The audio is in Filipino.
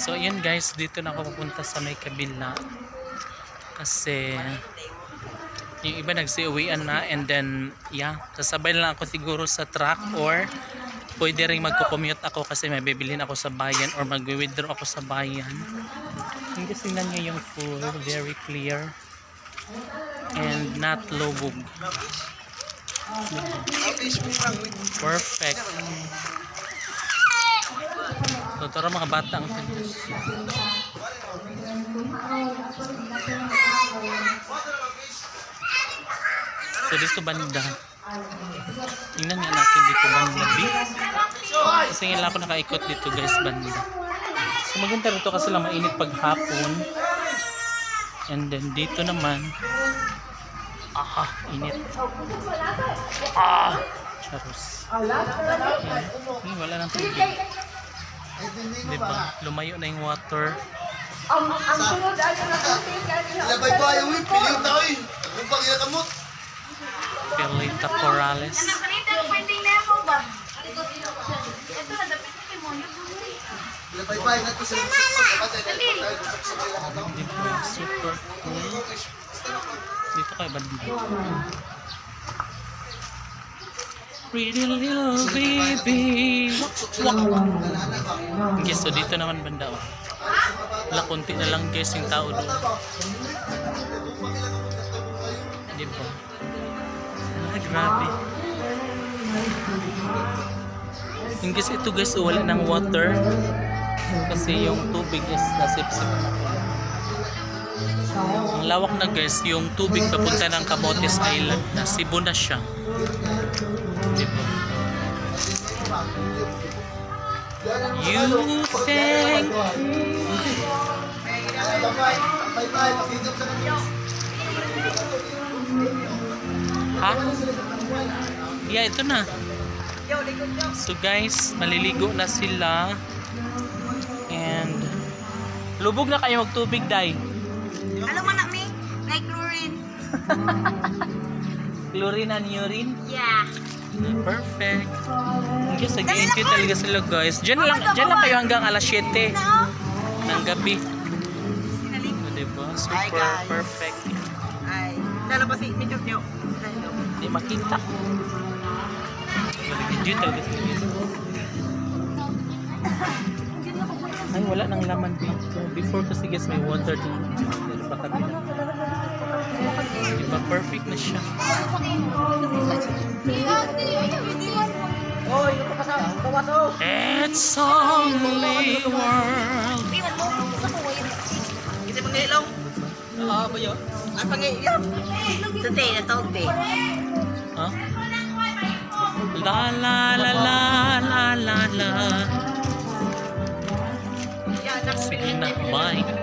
So yun guys, dito na ako pupunta sa may kabila kasi yung iba nagsiuwian na, and then yeah, sasabay lang ako siguro sa truck, or pwede rin magko-commute ako kasi may bibilhin ako sa bayan or mag-withdraw ako sa bayan. Hindi, tingnan nyo yung pool, very clear and not lubog. Perfect. So tara mga bata ang so dito banda. Tingnan nga natin dito banda B. Kasi ngayon ako nakaikot dito guys, banda. So maganda rito kasi lang mainit pag hapon. And then dito naman init. Charus. Ayan. Wala nang tubig. Diba? Lumayo na yung water. Ang sunod ay labay ko ayaw yung piliw na ko yung pagyakamot. Pilita Corrales. Labay pa yun nato sa Diba? Super cool. Dito kayo banda. Pretty little baby. Okay, so dito naman banda. Wala, konti na lang guys yung tao doon. Diba? Grabe. Yung guys, ito guys, wala ng water kasi yung tubig is nasipsip na. Ang lawak na guys, yung tubig papunta ng Camotes Island na Cebu na siya. Diba? You think ha? Yeah, ito na. So guys, maliligo na sila. And lubog na kayo magtubig, Day. Ano man na mi? Like chlorine. Chlorine and urine? Yeah. Perfect. Okay, so nag-enjoy talaga sila guys. Diyan lang kayo hanggang alas 7 ng gabi. Diba? Super perfect. Ay, lalo pa si medyo nyo. Hindi makita. Nag-enjoy talaga sila guys. Ay, wala nang laman pa. Before kasi guys may water dito. Pero baka din. Diba perfect na siya. It's only world. Kasi pangilong. ba yun? Ang pangilong. Today, natawag day. Huh? La la la la la la la. Sige na, bye.